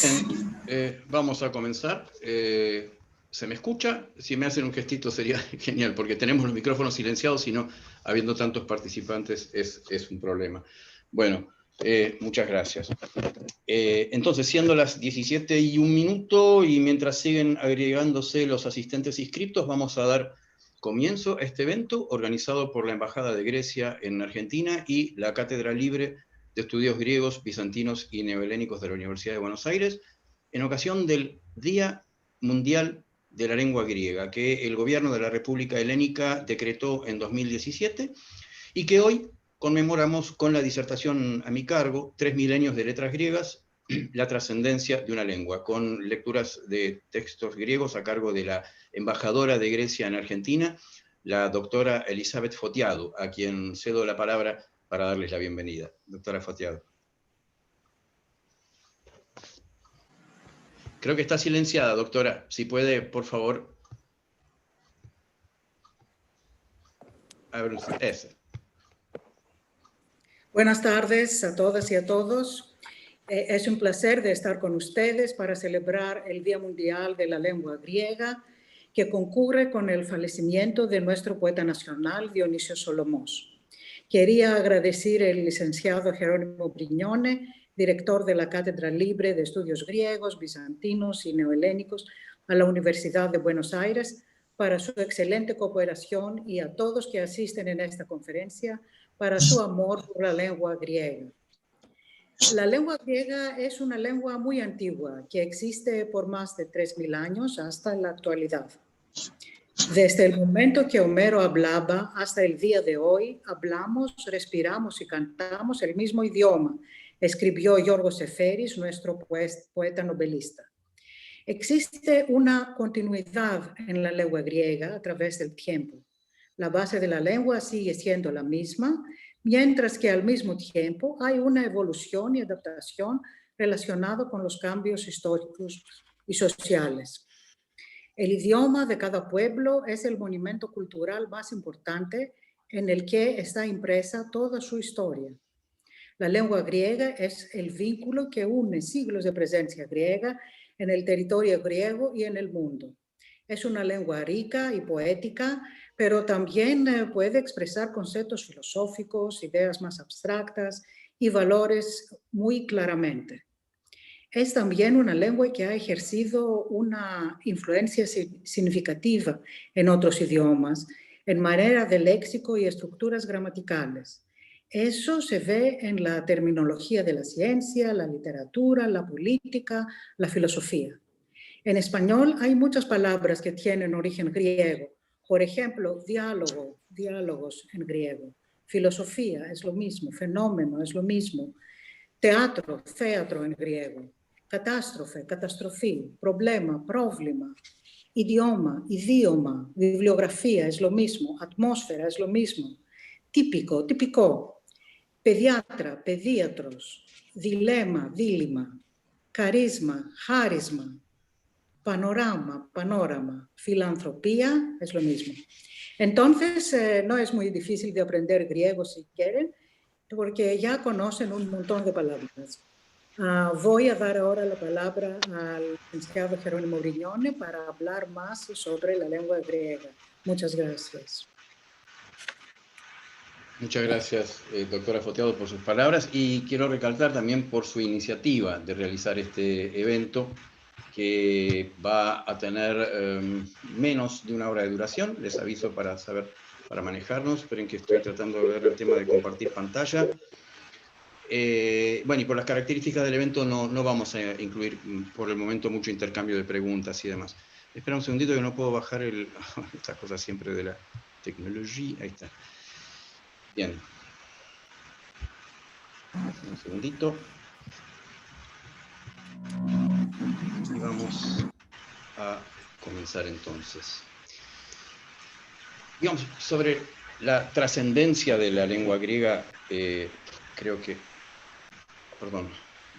Bien, vamos a comenzar. ¿Se me escucha? Si me hacen un gestito sería genial, porque tenemos los micrófonos silenciados y no, habiendo tantos participantes, es un problema. Bueno, muchas gracias. Entonces, siendo las 17:01 y mientras siguen agregándose los asistentes inscriptos, vamos a dar comienzo a este evento organizado por la Embajada de Grecia en Argentina y la Cátedra Libre de Estudios Griegos, Bizantinos y Neohelénicos de la Universidad de Buenos Aires, en ocasión del Día Mundial de la Lengua Griega, que el gobierno de la República Helénica decretó en 2017 y que hoy conmemoramos con la disertación a mi cargo, 3 milenios de letras griegas, la trascendencia de una lengua, con lecturas de textos griegos a cargo de la embajadora de Grecia en Argentina, la doctora Elizabeth Fotiadou, a quien cedo la palabra para darles la bienvenida. Doctora Fotiadou. Creo que está silenciada, doctora. Si puede, por favor. A ver, ese. Buenas tardes a todas y a todos. Es un placer de estar con ustedes para celebrar el Día Mundial de la Lengua Griega, que concurre con el fallecimiento de nuestro poeta nacional, Dionisio Solomos. Quería agradecer al licenciado Jerónimo Brignone, director de la Cátedra Libre de Estudios Griegos, Bizantinos y Neohelénicos a la Universidad de Buenos Aires, para su excelente cooperación y a todos que asisten en esta conferencia para su amor por la lengua griega. La lengua griega es una lengua muy antigua que existe por más de 3000 años hasta la actualidad. Desde el momento que Homero hablaba hasta el día de hoy, hablamos, respiramos y cantamos el mismo idioma, escribió Yorgos Seferis, nuestro poeta novelista. Existe una continuidad en la lengua griega a través del tiempo. La base de la lengua sigue siendo la misma, mientras que al mismo tiempo hay una evolución y adaptación relacionada con los cambios históricos y sociales. El idioma de cada pueblo es el monumento cultural más importante en el que está impresa toda su historia. La lengua griega es el vínculo que une siglos de presencia griega en el territorio griego y en el mundo. Es una lengua rica y poética, pero también puede expresar conceptos filosóficos, ideas más abstractas y valores muy claramente. Es también una lengua que ha ejercido una influencia significativa en otros idiomas, en manera de léxico y estructuras gramaticales. Eso se ve en la terminología de la ciencia, la literatura, la política, la filosofía. En español hay muchas palabras que tienen origen griego. Por ejemplo, diálogo, diálogos en griego. Filosofía es lo mismo, fenómeno es lo mismo. Teatro, teatro en griego. Catástrofe, catastrofí. Problema, problema. Idioma, idioma. Bibliografía es lo mismo. Atmósfera es lo mismo. Típico, típico. Pediatra, pediatros. Dilema, dilema. Carisma, charisma. Panorama, panorama. Filantropía es lo mismo. Entonces, no es muy difícil de aprender griego si quieren, porque ya conocen un montón de palabras. Voy a dar ahora la palabra al licenciado Jerónimo Brignone para hablar más sobre la lengua griega. Muchas gracias. Muchas gracias, doctora Fotiadou, por sus palabras, y quiero recalcar también por su iniciativa de realizar este evento, que va a tener menos de 1 hora de duración. Les aviso para saber, para manejarnos. Esperen que estoy tratando de ver el tema de compartir pantalla. Bueno, y por las características del evento no vamos a incluir por el momento mucho intercambio de preguntas y demás. Espera un segundito que no puedo bajar estas cosas siempre de la tecnología. Ahí está. Bien. Un segundito. Y vamos a comenzar entonces. Digamos, sobre la trascendencia de la lengua griega, creo que... Perdón,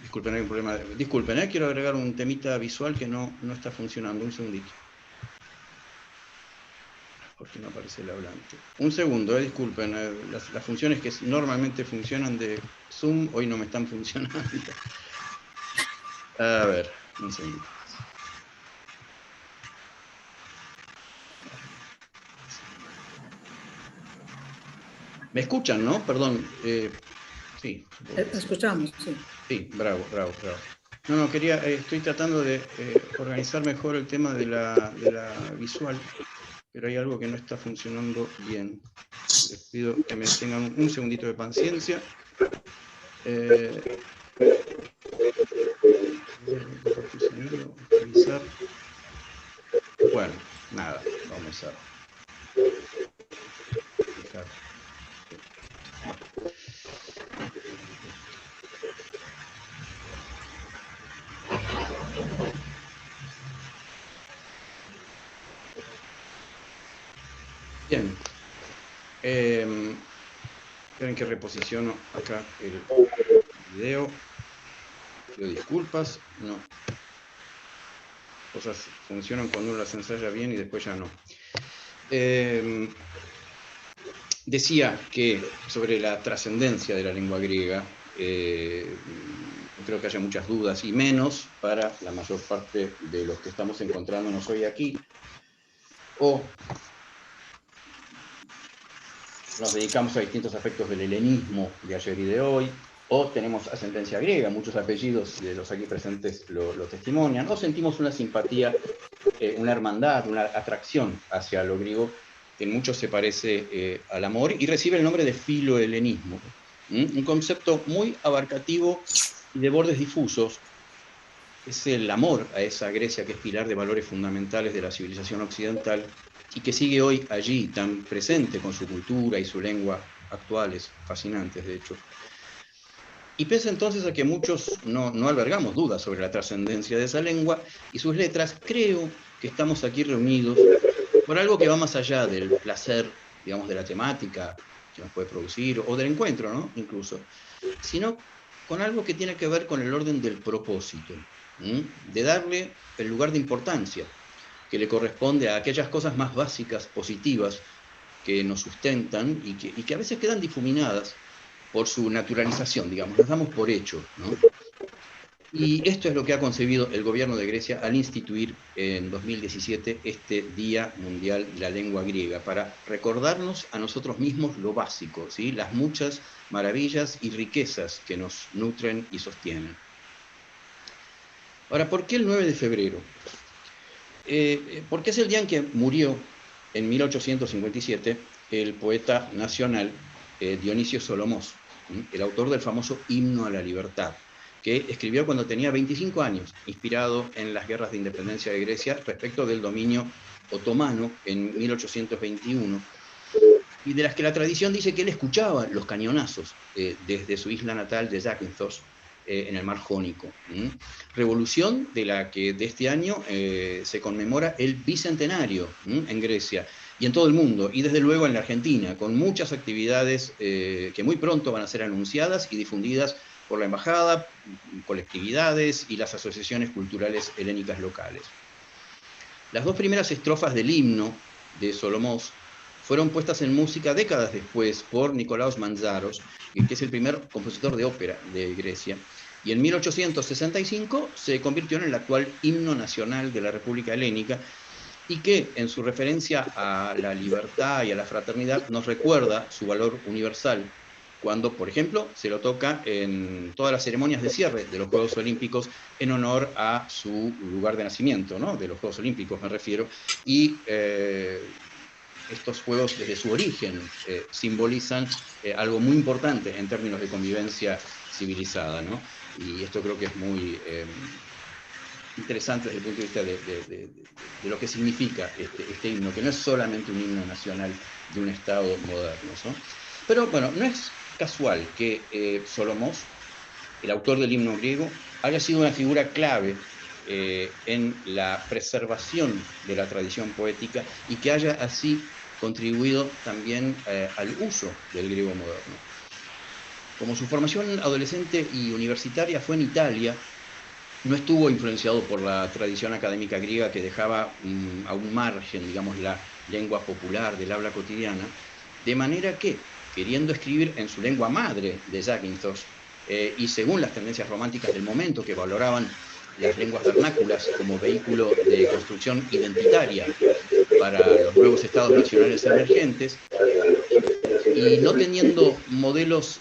disculpen, hay un problema. Disculpen, quiero agregar un temita visual que no está funcionando. Un segundito. Porque no aparece el hablante. Un segundo, disculpen. Las funciones que normalmente funcionan de Zoom hoy no me están funcionando. A ver, un segundo. ¿Me escuchan, no? Perdón. Sí. Escuchamos, sí. Sí, bravo. No, quería, estoy tratando de organizar mejor el tema de la visual, pero hay algo que no está funcionando bien. Les pido que me tengan un segundito de paciencia. Compartir sonido, utilizar. Bueno, nada, vamos a dejar. Bien. Esperen que reposiciono acá el video. Pido disculpas. No. Cosas funcionan cuando uno las ensaya bien y después ya no. Decía que sobre la trascendencia de la lengua griega, no creo que haya muchas dudas, y menos para la mayor parte de los que estamos encontrándonos hoy aquí, o nos dedicamos a distintos aspectos del helenismo de ayer y de hoy, o tenemos ascendencia griega, muchos apellidos de los aquí presentes lo testimonian, o sentimos una simpatía, una hermandad, una atracción hacia lo griego, que en muchos se parece al amor, y recibe el nombre de filohelenismo, un concepto muy abarcativo y de bordes difusos. Es el amor a esa Grecia que es pilar de valores fundamentales de la civilización occidental y que sigue hoy allí tan presente con su cultura y su lengua actuales, fascinantes de hecho. Y pese entonces a que muchos no albergamos dudas sobre la trascendencia de esa lengua y sus letras, creo que estamos aquí reunidos por algo que va más allá del placer, digamos, de la temática que nos puede producir, o del encuentro, ¿no? Incluso, sino con algo que tiene que ver con el orden del propósito, de darle el lugar de importancia que le corresponde a aquellas cosas más básicas, positivas, que nos sustentan y que a veces quedan difuminadas por su naturalización, digamos, las damos por hecho, ¿no? Y esto es lo que ha concebido el gobierno de Grecia al instituir en 2017 este Día Mundial de la Lengua Griega, para recordarnos a nosotros mismos lo básico, ¿sí? Las muchas maravillas y riquezas que nos nutren y sostienen. Ahora, ¿por qué el 9 de febrero? Porque es el día en que murió, en 1857, el poeta nacional Dionisio Solomos, el autor del famoso Himno a la Libertad, que escribió cuando tenía 25 años, inspirado en las guerras de independencia de Grecia respecto del dominio otomano en 1821, y de las que la tradición dice que él escuchaba los cañonazos desde su isla natal de Zakynthos, en el mar Jónico. Revolución de la que de este año se conmemora el bicentenario en Grecia y en todo el mundo, y desde luego en la Argentina, con muchas actividades que muy pronto van a ser anunciadas y difundidas por la embajada, colectividades y las asociaciones culturales helénicas locales. Las dos primeras estrofas del himno de Solomos fueron puestas en música décadas después por Nikolaos Manzaros, que es el primer compositor de ópera de Grecia, y en 1865 se convirtió en el actual himno nacional de la República Helénica, y que en su referencia a la libertad y a la fraternidad nos recuerda su valor universal, cuando, por ejemplo, se lo toca en todas las ceremonias de cierre de los Juegos Olímpicos en honor a su lugar de nacimiento, ¿no? De los Juegos Olímpicos me refiero, y estos juegos desde su origen simbolizan algo muy importante en términos de convivencia civilizada, ¿no? Y esto creo que es muy interesante desde el punto de vista de lo que significa este himno, que no es solamente un himno nacional de un Estado moderno, ¿no? Pero bueno, no es casual que Solomos, el autor del himno griego, haya sido una figura clave en la preservación de la tradición poética y que haya así contribuido también al uso del griego moderno. Como su formación adolescente y universitaria fue en Italia, no estuvo influenciado por la tradición académica griega que dejaba a un margen, digamos, la lengua popular del habla cotidiana, de manera que, queriendo escribir en su lengua madre de Zakynthos, y según las tendencias románticas del momento que valoraban las lenguas vernáculas como vehículo de construcción identitaria para los nuevos estados nacionales emergentes, y no teniendo modelos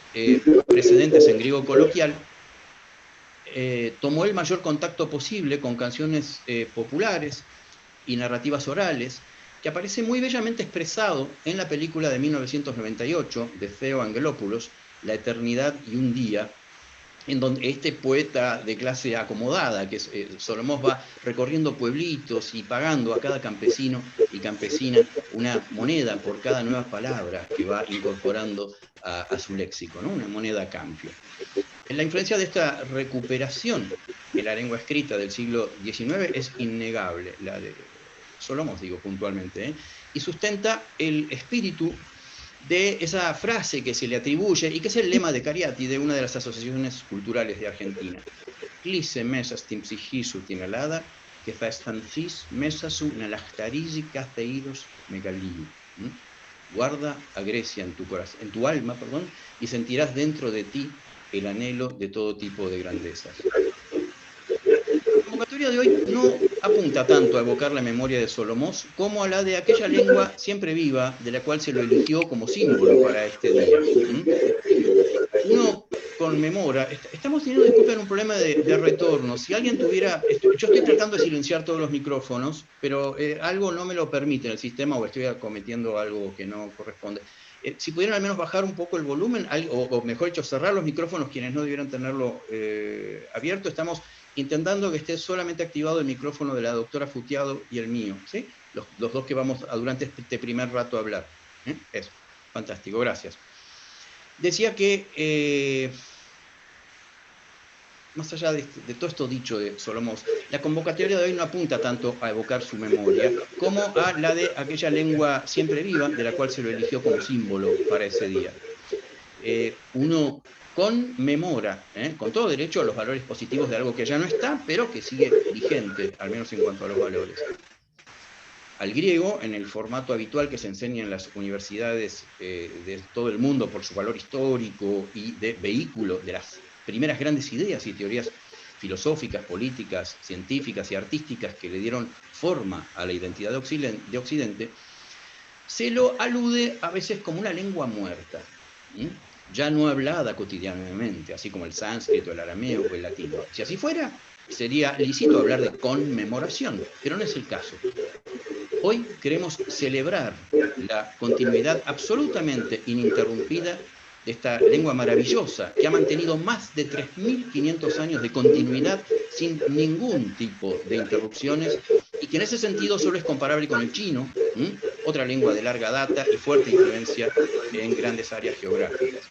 precedentes en griego coloquial, tomó el mayor contacto posible con canciones populares y narrativas orales, que aparece muy bellamente expresado en la película de 1998 de Theo Angelopoulos, La eternidad y un día, en donde este poeta de clase acomodada, que es Solomós, va recorriendo pueblitos y pagando a cada campesino y campesina una moneda por cada nueva palabra que va incorporando a su léxico, ¿no? Una moneda a cambio. La influencia de esta recuperación de la lengua escrita del siglo XIX es innegable, la de Solomós, digo puntualmente, y sustenta el espíritu de esa frase que se le atribuye y que es el lema de Cariati, de una de las asociaciones culturales de Argentina. Κλείσε μέσα στην ψυχή σου την Ελλάδα και θα αισθανθείς μέσα σου να λαχταρίζει κάθε είδος μεγαλείου. Guarda a Grecia en tu corazón, en tu alma, perdón, y sentirás dentro de ti el anhelo de todo tipo de grandezas. La convocatoria de hoy no apunta tanto a evocar la memoria de Solomós como a la de aquella lengua siempre viva de la cual se lo eligió como símbolo para este día. Uno conmemora, estamos teniendo, disculpen, un problema de retorno. Si alguien tuviera, yo estoy tratando de silenciar todos los micrófonos, pero algo no me lo permite en el sistema o estoy cometiendo algo que no corresponde. Si pudieran al menos bajar un poco el volumen, o mejor dicho, cerrar los micrófonos quienes no debieran tenerlo abierto. Estamos intentando que esté solamente activado el micrófono de la doctora Futiado y el mío, ¿sí? Los dos que vamos durante este primer rato a hablar. Eso, fantástico, gracias. Decía que, más allá de todo esto dicho de Solomós, la convocatoria de hoy no apunta tanto a evocar su memoria como a la de aquella lengua siempre viva de la cual se lo eligió como símbolo para ese día. Uno conmemora, con todo derecho, los valores positivos de algo que ya no está, pero que sigue vigente, al menos en cuanto a los valores. Al griego, en el formato habitual que se enseña en las universidades de todo el mundo por su valor histórico y de vehículo de las primeras grandes ideas y teorías filosóficas, políticas, científicas y artísticas que le dieron forma a la identidad de Occidente, se lo alude a veces como una lengua muerta, ya no hablada cotidianamente, así como el sánscrito, el arameo o el latino. Si así fuera, sería lícito hablar de conmemoración, pero no es el caso. Hoy queremos celebrar la continuidad absolutamente ininterrumpida de esta lengua maravillosa que ha mantenido más de 3.500 años de continuidad sin ningún tipo de interrupciones y que en ese sentido solo es comparable con el chino, otra lengua de larga data y fuerte influencia en grandes áreas geográficas.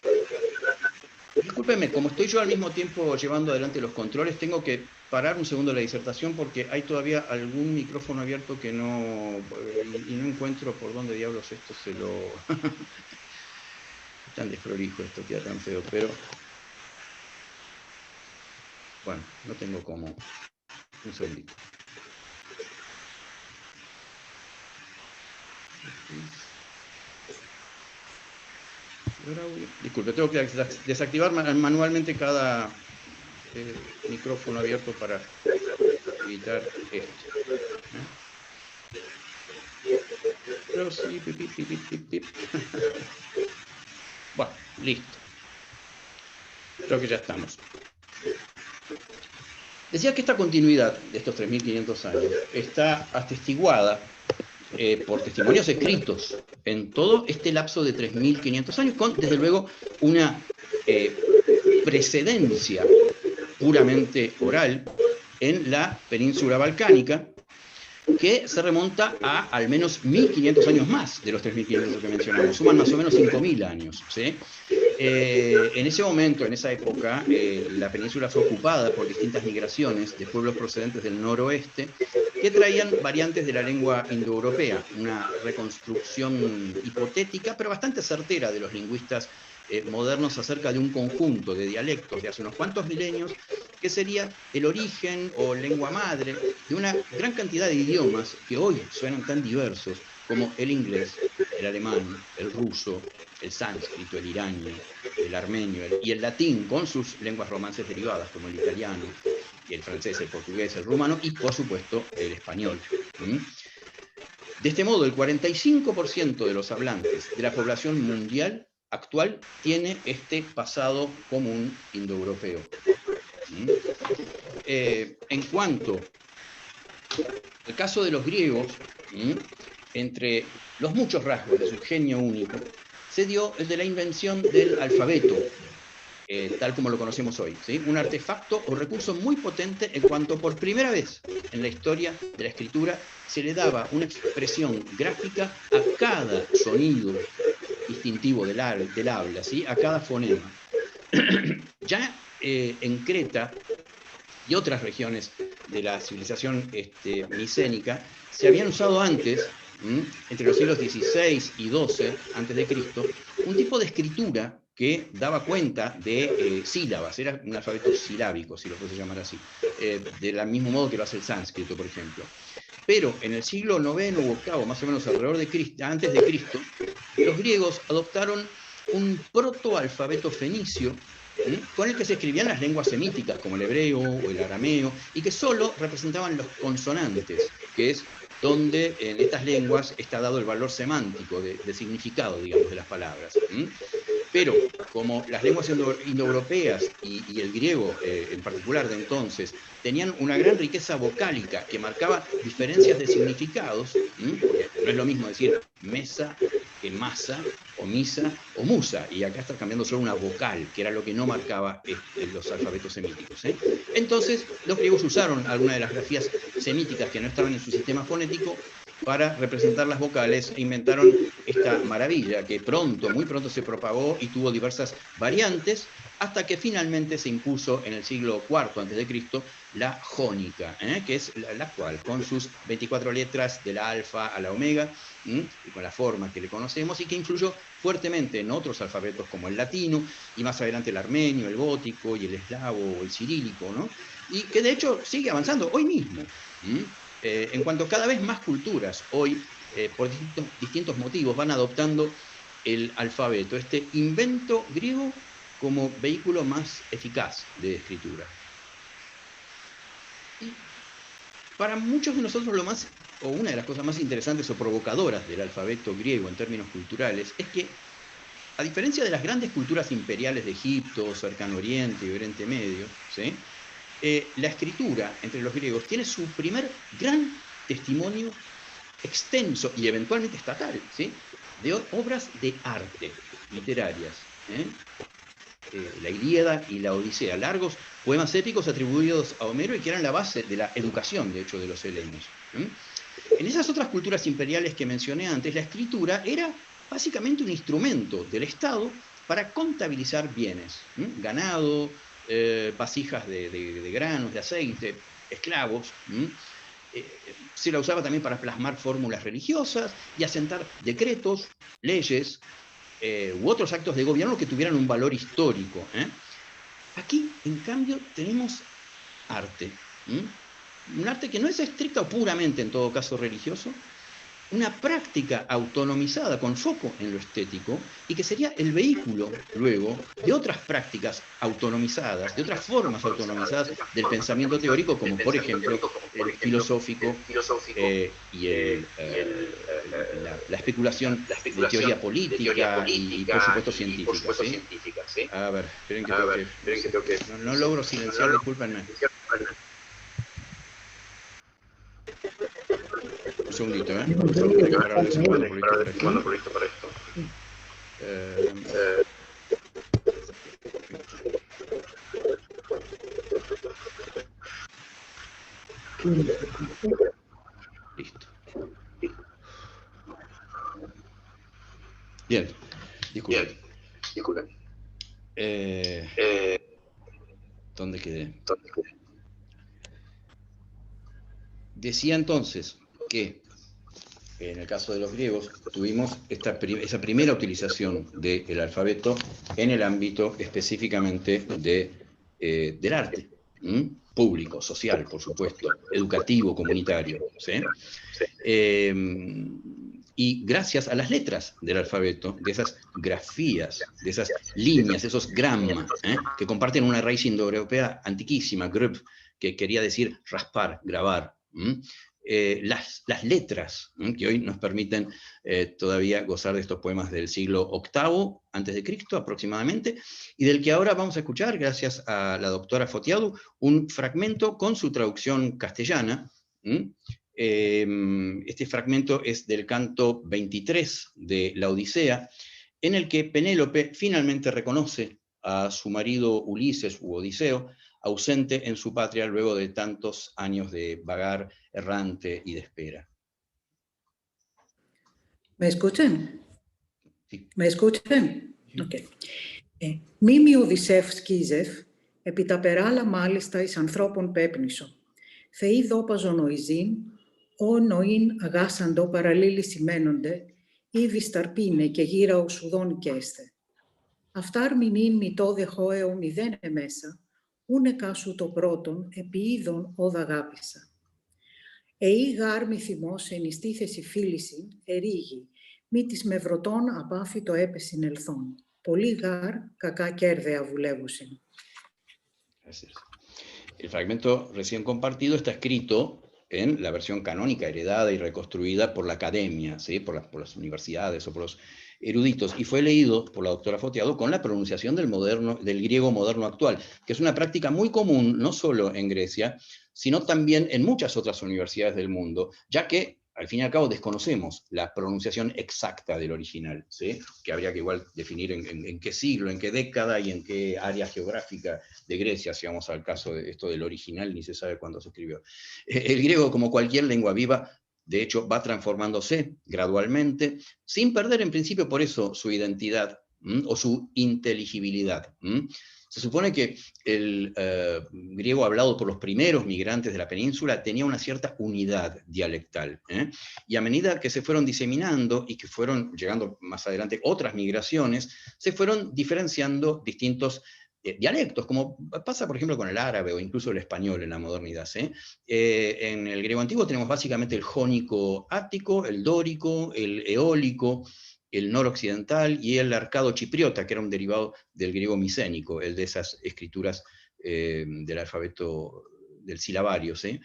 Discúlpeme, como estoy yo al mismo tiempo llevando adelante los controles, tengo que parar un segundo la disertación porque hay todavía algún micrófono abierto que no, y no encuentro por dónde diablos esto se lo... tan desprolijo esto, queda tan feo, pero... Bueno, no tengo cómo... Un segundito. Disculpe, tengo que desactivar manualmente cada micrófono abierto para evitar esto. Pero sí, pip. Bueno, listo. Creo que ya estamos. Decía que esta continuidad de estos 3.500 años está atestiguada por testimonios escritos en todo este lapso de 3.500 años, con, desde luego, una precedencia puramente oral en la península balcánica, que se remonta a al menos 1.500 años más de los 3.500 que mencionamos, suman más o menos 5.000 años, ¿sí? En ese momento, en esa época, la península fue ocupada por distintas migraciones de pueblos procedentes del noroeste que traían variantes de la lengua indoeuropea, una reconstrucción hipotética pero bastante certera de los lingüistas modernos acerca de un conjunto de dialectos de hace unos cuantos milenios que sería el origen o lengua madre de una gran cantidad de idiomas que hoy suenan tan diversos como el inglés, el alemán, el ruso, el sánscrito, el iranio, el armenio y el latín con sus lenguas romances derivadas como el italiano, el francés, el portugués, el rumano y, por supuesto, el español. De este modo, el 45% de los hablantes de la población mundial actual tiene este pasado común indoeuropeo. En cuanto al caso de los griegos, entre los muchos rasgos de su genio único, se dio el de la invención del alfabeto, tal como lo conocemos hoy, ¿sí? Un artefacto o recurso muy potente en cuanto por primera vez en la historia de la escritura se le daba una expresión gráfica a cada sonido distintivo del habla, ¿sí? A cada fonema. Ya en Creta y otras regiones de la civilización micénica se habían usado antes, entre los siglos XVI y XII a.C., un tipo de escritura que daba cuenta de sílabas, era un alfabeto silábico, si lo fuese llamar así, del mismo modo que lo hace el sánscrito, por ejemplo. Pero en el siglo IX u VIII, más o menos alrededor de Cristo, antes de Cristo, los griegos adoptaron un protoalfabeto fenicio con el que se escribían las lenguas semíticas, como el hebreo o el arameo, y que solo representaban los consonantes, que es donde en estas lenguas está dado el valor semántico de significado, digamos, de las palabras. Pero como las lenguas indoeuropeas y el griego en particular de entonces tenían una gran riqueza vocálica que marcaba diferencias de significados, porque no es lo mismo decir mesa que masa, o misa, o musa, y acá está cambiando solo una vocal, que era lo que no marcaba los alfabetos semíticos. Entonces, los griegos usaron algunas de las grafías semíticas que no estaban en su sistema fonético para representar las vocales e inventaron esta maravilla que muy pronto se propagó y tuvo diversas variantes, hasta que finalmente se impuso en el siglo IV a.C. la jónica, que es la actual, con sus 24 letras de la alfa a la omega, y con la forma que le conocemos, y que influyó fuertemente en otros alfabetos como el latino, y más adelante el armenio, el gótico, y el eslavo, o el cirílico, ¿no? Y que de hecho sigue avanzando hoy mismo. En cuanto cada vez más culturas hoy, por distintos motivos, van adoptando el alfabeto, este invento griego como vehículo más eficaz de escritura. Y para muchos de nosotros una de las cosas más interesantes o provocadoras del alfabeto griego en términos culturales es que, a diferencia de las grandes culturas imperiales de Egipto, Cercano Oriente y Oriente Medio, ¿sí? La escritura entre los griegos tiene su primer gran testimonio extenso y eventualmente estatal, ¿sí? De obras de arte literarias. La Ilíada y la Odisea, largos poemas épicos atribuidos a Homero y que eran la base de la educación, de hecho, de los helenos. En esas otras culturas imperiales que mencioné antes, la escritura era básicamente un instrumento del Estado para contabilizar bienes, ganado, vasijas de granos, de aceite, esclavos. Se la usaba también para plasmar fórmulas religiosas y asentar decretos, leyes u otros actos de gobierno que tuvieran un valor histórico. Aquí, en cambio, tenemos arte. Un arte que no es estricta o puramente, en todo caso, religioso, una práctica autonomizada con foco en lo estético y que sería el vehículo, luego, de otras prácticas autonomizadas, de otras formas autonomizadas del pensamiento teórico, como por ejemplo el filosófico y la especulación de teoría política y por supuesto científica. ¿Sí? A ver, esperen que tengo que... No logro silenciar, discúlpenme. Un segundito, ¿eh? Un segundito que ahora les mando por listo para esto. Listo. Bien, disculpen. ¿Dónde quedé? Decía entonces que en el caso de los griegos tuvimos esa primera utilización del alfabeto en el ámbito específicamente del arte, público, social, por supuesto, educativo, comunitario. ¿Sí? Y gracias a las letras del alfabeto, de esas grafías, de esas líneas, esos gramma, que comparten una raíz indoeuropea antiquísima, grub, que quería decir raspar, grabar. Las letras que hoy nos permiten todavía gozar de estos poemas del siglo VIII antes de Cristo aproximadamente, y del que ahora vamos a escuchar, gracias a la doctora Fotiadu, un fragmento con su traducción castellana. Este fragmento es del canto 23 de la Odisea, en el que Penélope finalmente reconoce a su marido Ulises u Odiseo, ausente en su patria luego de tantos años de vagar errante y de espera. ¿Me escuchan? Sí. ¿Me escuchan? Ok. Μήμη Οδυσσεύ σκίζευ, επί τα περάλα μάλιστα εις ανθρώπων πέπνισο. Θεοί δόπαζον νοηζήν, ο νοήν αγάσαντο παραλίλη σημαίνονται, ή βισταρπίνε και γύρα ο σουδών κέστε. Αυτάρ μηνύν μητώ δεχόεο μηδέν εμέσα, ούνε κάσου το πρώτον, επί είδων όδα αγάπησα. Εή γάρ μη θυμός εν εις τίθεση φίλησιν, ερήγη, μη της μευρωτών απάφητο έπεσιν ελθόν. Πολύ γάρ κακά κέρδεα βουλεύουσιν. El fragmento recién compartido está escrito en la versión canónica heredada y reconstruida por la academia, ¿sí? por las universidades o por los eruditos, y fue leído por la doctora Fotiadu con la pronunciación del griego moderno actual, que es una práctica muy común, no solo en Grecia, sino también en muchas otras universidades del mundo, ya que al fin y al cabo desconocemos la pronunciación exacta del original, ¿sí? Que habría que igual definir en qué siglo, en qué década y en qué área geográfica de Grecia, si vamos al caso de esto del original, ni se sabe cuándo se escribió. El griego, como cualquier lengua viva, de hecho va transformándose gradualmente, sin perder en principio por eso su identidad o su inteligibilidad. Se supone que el griego hablado por los primeros migrantes de la península tenía una cierta unidad dialectal, y a medida que se fueron diseminando y que fueron llegando más adelante otras migraciones, se fueron diferenciando distintos dialectos, como pasa por ejemplo con el árabe o incluso el español en la modernidad. En el griego antiguo tenemos básicamente el jónico ático, el dórico, el eólico, el noroccidental y el arcado chipriota, que era un derivado del griego micénico, el de esas escrituras del alfabeto del silabario. ¿Sí?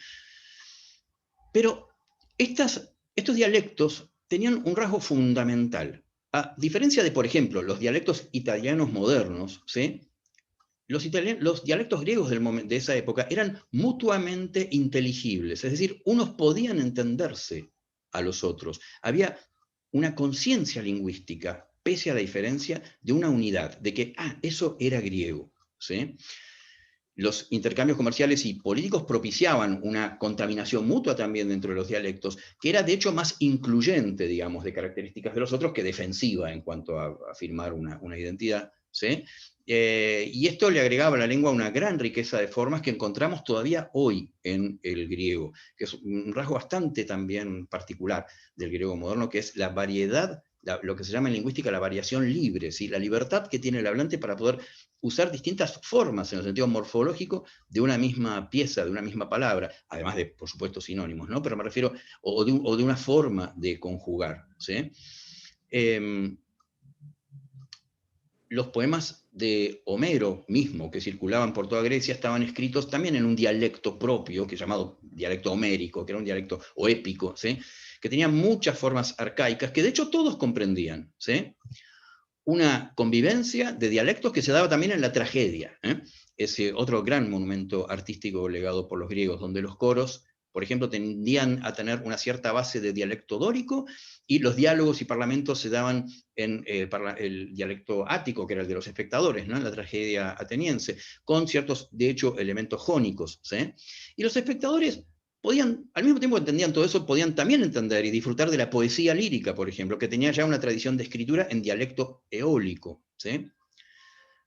Pero estos dialectos tenían un rasgo fundamental. A diferencia de, por ejemplo, los dialectos italianos modernos, ¿sí? Los dialectos griegos de esa época eran mutuamente inteligibles, es decir, unos podían entenderse a los otros. Había una conciencia lingüística, pese a la diferencia, de una unidad, de que, eso era griego. ¿Sí? Los intercambios comerciales y políticos propiciaban una contaminación mutua también dentro de los dialectos, que era de hecho más incluyente, digamos, de características de los otros que defensiva en cuanto a afirmar una identidad. ¿Sí? Y esto le agregaba a la lengua una gran riqueza de formas que encontramos todavía hoy en el griego, que es un rasgo bastante también particular del griego moderno, que es la variedad, lo que se llama en lingüística la variación libre, ¿sí? La libertad que tiene el hablante para poder usar distintas formas en el sentido morfológico de una misma pieza, de una misma palabra, además de, por supuesto, sinónimos, ¿no? Pero me refiero, o de una forma de conjugar. ¿Sí? Los poemas de Homero mismo, que circulaban por toda Grecia, estaban escritos también en un dialecto propio, que es llamado dialecto homérico, que era un dialecto o épico, ¿sí? Que tenía muchas formas arcaicas, que de hecho todos comprendían. ¿Sí? Una convivencia de dialectos que se daba también en la tragedia. Ese otro gran monumento artístico legado por los griegos, donde los coros, por ejemplo, tendían a tener una cierta base de dialecto dórico, y los diálogos y parlamentos se daban en el dialecto ático, que era el de los espectadores, ¿no? En la tragedia ateniense, con ciertos, de hecho, elementos jónicos. ¿Sí? Y los espectadores podían, al mismo tiempo que entendían todo eso, podían también entender y disfrutar de la poesía lírica, por ejemplo, que tenía ya una tradición de escritura en dialecto eólico. ¿Sí?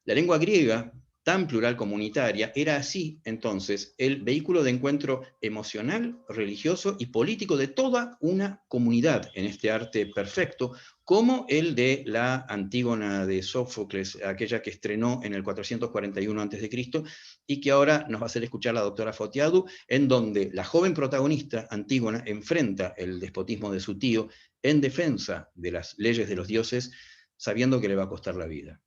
La lengua griega, tan plural comunitaria, era así entonces el vehículo de encuentro emocional, religioso y político de toda una comunidad en este arte perfecto, como el de la Antígona de Sófocles, aquella que estrenó en el 441 a.C. y que ahora nos va a hacer escuchar la doctora Fotiadu, en donde la joven protagonista, Antígona, enfrenta el despotismo de su tío en defensa de las leyes de los dioses, sabiendo que le va a costar la vida.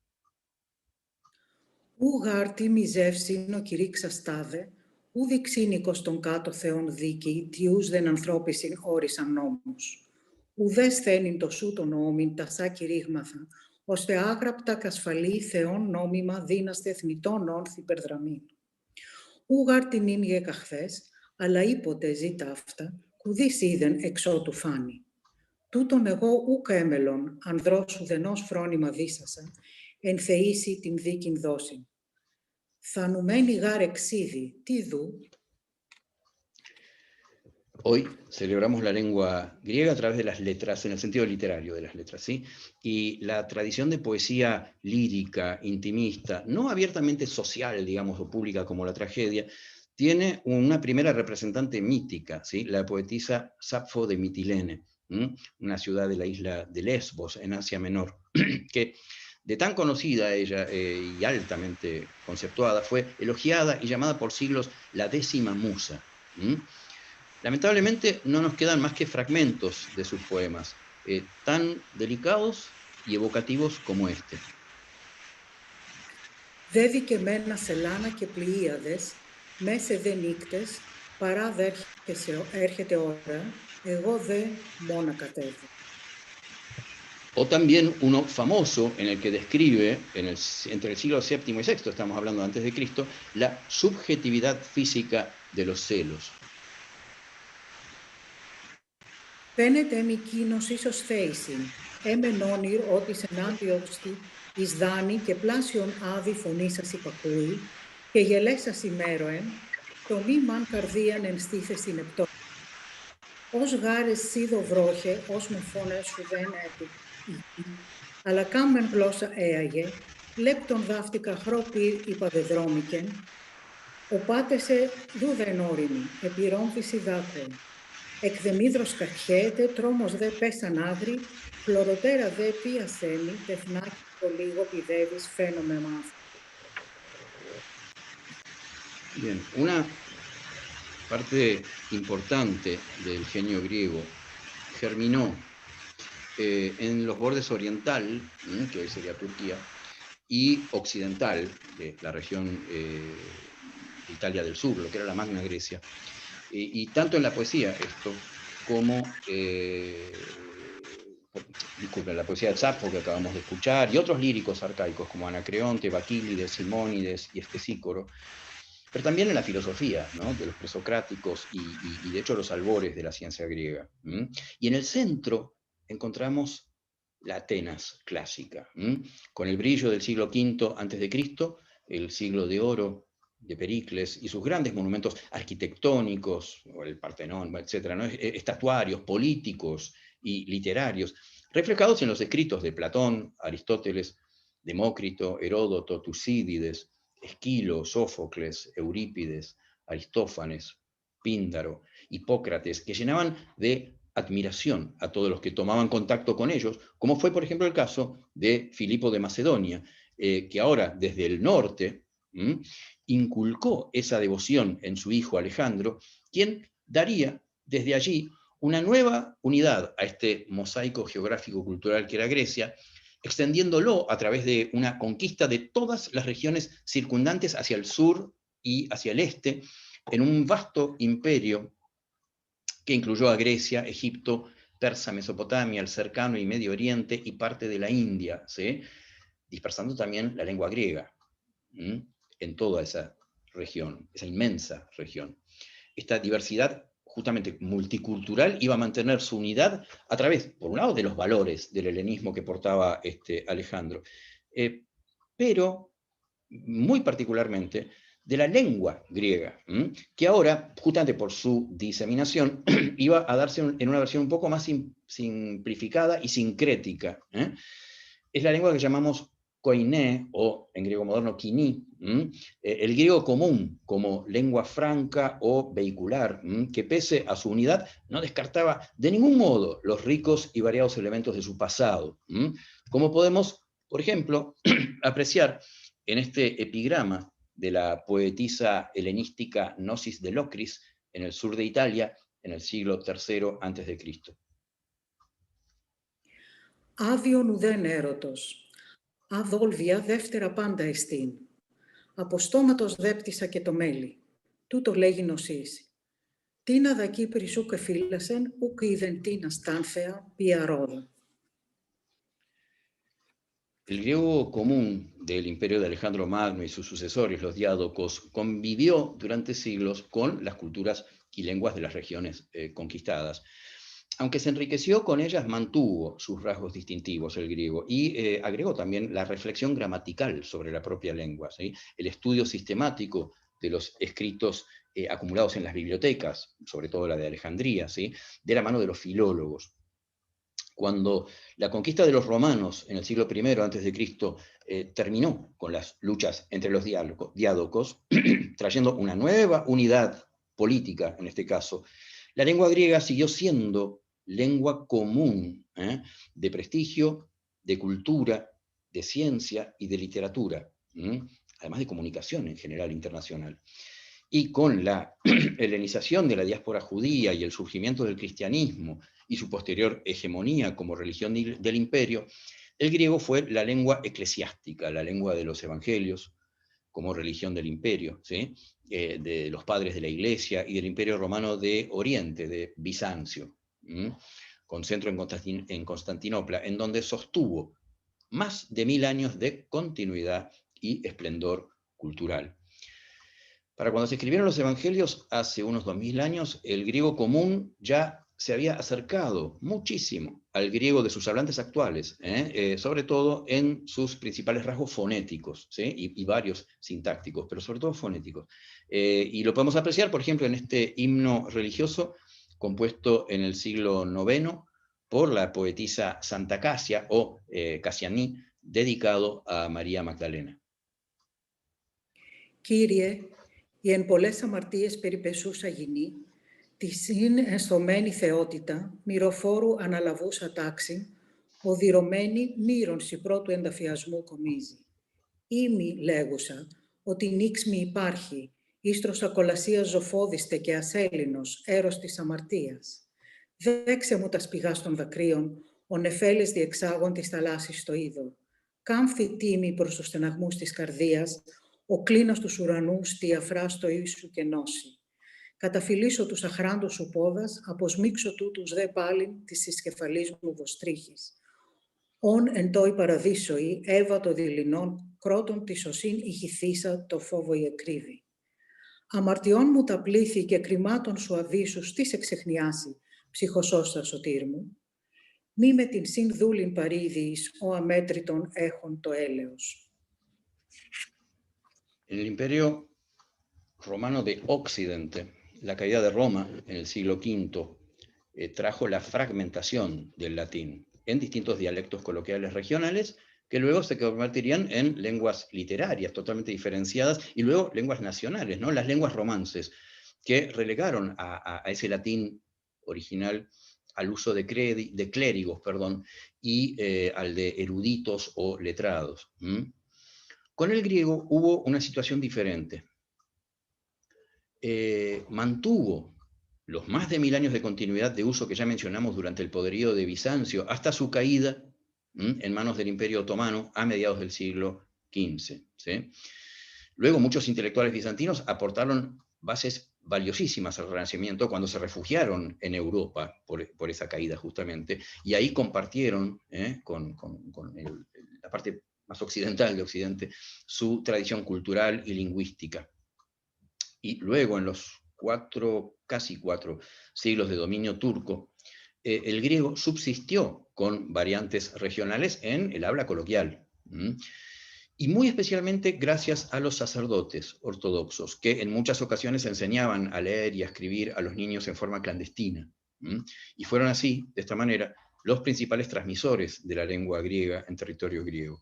Ου γάρτι μιζεύσιν ο κηρύξας τάδε, Ούδη ξύνικος των κάτω θεών δίκη, τιούς δεν ανθρώπισιν όρισαν νόμους. Ουδές θένην το σου το νόμιν, τα σά κηρύγμαθα, ώστε άγραπτα κασφαλή θεών νόμιμα δύναστε θνητών όνθη περδραμήν. Ούγαρ την ίν γεκαχθές, αλλά íποτε ζήτα αυτά, κουδείς είδεν εξώτου φάνη. Τούτον εγώ ούκ έμελον, ανδρός ουδενός φρόνημα δίσασα, εν θεήσει την δίκην δόσιν. Θανουμένη γάρ εξίδη, τι δου. Hoy celebramos la lengua griega a través de las letras, en el sentido literario de las letras, ¿sí? Y la tradición de poesía lírica, intimista, no abiertamente social, digamos, o pública como la tragedia, tiene una primera representante mítica, ¿sí? La poetisa Safo de Mitilene, una ciudad de la isla de Lesbos, en Asia Menor, que de tan conocida ella y altamente conceptuada, fue elogiada y llamada por siglos la 10ª musa. Lamentablemente no nos quedan más que fragmentos de sus poemas, tan delicados y evocativos como este. Δέδικε μένα σελάνα και πλοίαδες, μέσε δε νύκτες, παρά δε έρχεται ώρα, εγώ δε μόνα κατέβω. O también uno famoso en el que describe, entre el siglo VII y VI, estamos hablando antes de Cristo, la subjetividad física de los celos. Φαίνεται μη κίνος ίσως θέησιν, έμεν όνειρ ότι ενάντιοστη εις δάνει και πλάσιον άδει φωνήσας υπακούει, και γελέσας ημέρωεν, το μη μαν καρδίαν ενστήθες την επτό. Ως γάρες σίδο βρόχε, ως με φώνες σου δεν έτη, αλλά κάμεν γλώσσα έαγε, λέπτον δάφτικα χρόπη υπαδεδρόμικεν, ο πάτεσε δούδεν όριμη, επιρόμφηση δάκοεν. Εκ δεμίδρος καχέεται, τρόμος δε πέσαν άγρι, φλωροτέρα δε τι ασέμι, τεθνάκι το λίγο πηδεύεις, φαίνομε μάθη. Bien, una parte importante del genio griego germinó en los bordes oriental, que hoy sería Turquía, y occidental, de la región de Italia del Sur, lo que era la Magna Grecia. Y tanto en la poesía esto, como, disculpen, la poesía de Safo que acabamos de escuchar, y otros líricos arcaicos como Anacreonte, Baquílides, Simónides y Estesícoro, pero también en la filosofía, ¿no? De los presocráticos y de hecho los albores de la ciencia griega. Y en el centro encontramos la Atenas clásica, con el brillo del siglo V antes de Cristo, el siglo de oro de Pericles y sus grandes monumentos arquitectónicos, o el Partenón, etcétera, ¿no? Estatuarios, políticos y literarios, reflejados en los escritos de Platón, Aristóteles, Demócrito, Heródoto, Tucídides, Esquilo, Sófocles, Eurípides, Aristófanes, Píndaro, Hipócrates, que llenaban de admiración a todos los que tomaban contacto con ellos, como fue, por ejemplo, el caso de Filipo de Macedonia, que ahora desde el norte inculcó esa devoción en su hijo Alejandro, quien daría desde allí una nueva unidad a este mosaico geográfico-cultural que era Grecia, extendiéndolo a través de una conquista de todas las regiones circundantes hacia el sur y hacia el este, en un vasto imperio que incluyó a Grecia, Egipto, Persa, Mesopotamia, el cercano y Medio Oriente y parte de la India, ¿sí? Dispersando también la lengua griega en toda esa región, esa inmensa región. Esta diversidad justamente multicultural iba a mantener su unidad a través, por un lado, de los valores del helenismo que portaba Alejandro, pero muy particularmente de la lengua griega, que ahora, justamente por su diseminación, iba a darse en una versión un poco más simplificada y sincrética. Es la lengua que llamamos koiné, o en griego moderno kiní, el griego común como lengua franca o vehicular, que pese a su unidad no descartaba de ningún modo los ricos y variados elementos de su pasado, como podemos, por ejemplo, apreciar en este epigrama de la poetisa helenística Gnosis de Locris en el sur de Italia en el siglo III a.C. Άδειον ουδέν έρωτος, αδόλβια δεύτερα πάντα εστίν. Από στόματος δέπτησα και το μέλι. Τούτο λέγει νοσής. Τίνα δα Κύπρι σου και φύλασεν, ουκ είδεν τίνα στάνθεα πια ρόδα. El griego común del imperio de Alejandro Magno y sus sucesores, los diádocos, convivió durante siglos con las culturas y lenguas de las regiones conquistadas. Aunque se enriqueció con ellas, mantuvo sus rasgos distintivos el griego y agregó también la reflexión gramatical sobre la propia lengua, ¿sí? El estudio sistemático de los escritos acumulados en las bibliotecas, sobre todo la de Alejandría, ¿sí? De la mano de los filólogos. Cuando la conquista de los romanos en el siglo I a.C. terminó con las luchas entre los diádocos, trayendo una nueva unidad política, en este caso, la lengua griega siguió siendo lengua común, de prestigio, de cultura, de ciencia y de literatura, además de comunicación en general internacional. Y con la helenización de la diáspora judía y el surgimiento del cristianismo y su posterior hegemonía como religión del imperio, el griego fue la lengua eclesiástica, la lengua de los evangelios, como religión del imperio, ¿sí? De los padres de la iglesia y del imperio romano de Oriente, de Bizancio, con centro en Constantinopla, en donde sostuvo más de 1000 años de continuidad y esplendor cultural. Para cuando se escribieron los evangelios, hace unos 2000 años, el griego común ya se había acercado muchísimo al griego de sus hablantes actuales, sobre todo en sus principales rasgos fonéticos, ¿sí? y varios sintácticos, pero sobre todo fonéticos. Y lo podemos apreciar, por ejemplo, en este himno religioso compuesto en el siglo IX por la poetisa Santa Casia, o Cassiani, dedicado a María Magdalena. Κύριε, η εν πολλές αμαρτίες περιπεσούσα γυνή, τη συν ενστομένη θεότητα, μυροφόρου αναλαβούσα τάξη, οδυρωμένη μύρων πρώτου ενταφιασμού κομίζει. Ήμι, λέγουσα, ότι νίξ μη υπάρχει, ίστρος ακολασίας ζωφώδιστε και ασέλινος, έρος της αμαρτίας. Δέξε μου τα σπηγάς των δακρύων, ο νεφέλης διεξάγων της θαλάσσης στο είδο. Κάμφη τίμη προς τους στεναγμούς της καρδίας, ο κλίνος τους ουρανούς τι αφρά στο ίσου και νόση. Καταφυλίσω τους αχράντους σου πόδας, αποσμίξω τούτους δε πάλιν της συσκεφαλής μου βοστρίχης. Ον εν τόη παραδείσοη, έβα το δειλινόν, κρότον τη σωσήν ηχηθήσα το φόβο η εκρύβη. Αμαρτιών μου τα πλήθη και κρυμάτων σου αβύσους, τι σε ξεχνιάσει, ψυχοσώστα σωτήρ μου. Μη με την συν δούλην παρήδιης, ο αμέτρητον έχων το έλεος. En el imperio romano de Occidente, la caída de Roma en el siglo V trajo la fragmentación del latín en distintos dialectos coloquiales regionales que luego se convertirían en lenguas literarias totalmente diferenciadas y luego lenguas nacionales, ¿no? Las lenguas romances, que relegaron a ese latín original al uso de clérigos, y al de eruditos o letrados. Con el griego hubo una situación diferente. Mantuvo los más de 1000 años de continuidad de uso que ya mencionamos durante el poderío de Bizancio hasta su caída en manos del Imperio Otomano a mediados del siglo XV. ¿Sí? Luego muchos intelectuales bizantinos aportaron bases valiosísimas al Renacimiento cuando se refugiaron en Europa por esa caída justamente, y ahí compartieron con la parte más occidental de Occidente su tradición cultural y lingüística. Y luego en los casi cuatro siglos de dominio turco, el griego subsistió con variantes regionales en el habla coloquial, y muy especialmente gracias a los sacerdotes ortodoxos, que en muchas ocasiones enseñaban a leer y a escribir a los niños en forma clandestina, y fueron así, de esta manera, los principales transmisores de la lengua griega en territorio griego.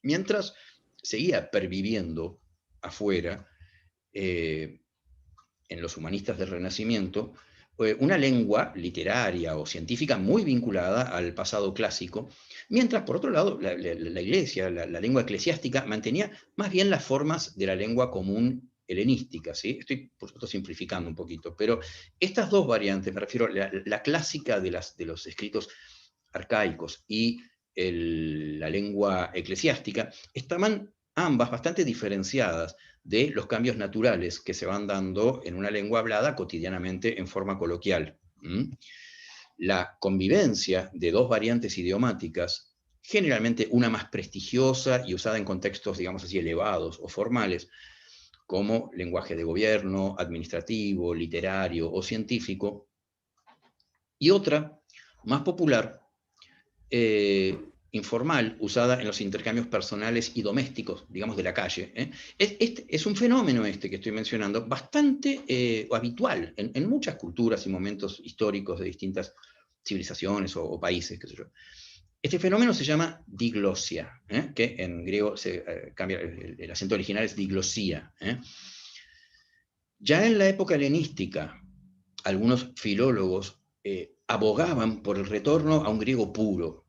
Mientras seguía perviviendo afuera, en los humanistas del Renacimiento, una lengua literaria o científica muy vinculada al pasado clásico, mientras, por otro lado, la iglesia, la lengua eclesiástica, mantenía más bien las formas de la lengua común helenística, ¿sí? Estoy, por supuesto, simplificando un poquito, pero estas dos variantes, me refiero a la clásica de los escritos arcaicos y la lengua eclesiástica, estaban ambas bastante diferenciadas de los cambios naturales que se van dando en una lengua hablada cotidianamente en forma coloquial. La convivencia de dos variantes idiomáticas, generalmente una más prestigiosa y usada en contextos, digamos así, elevados o formales, como lenguaje de gobierno, administrativo, literario o científico, y otra más popular, informal, usada en los intercambios personales y domésticos, digamos, de la calle. Es un fenómeno que estoy mencionando bastante habitual en muchas culturas y momentos históricos de distintas civilizaciones o países, qué sé yo. Este fenómeno se llama diglosia, que en griego se cambia, el acento original es diglosía. Ya en la época helenística, algunos filólogos abogaban por el retorno a un griego puro,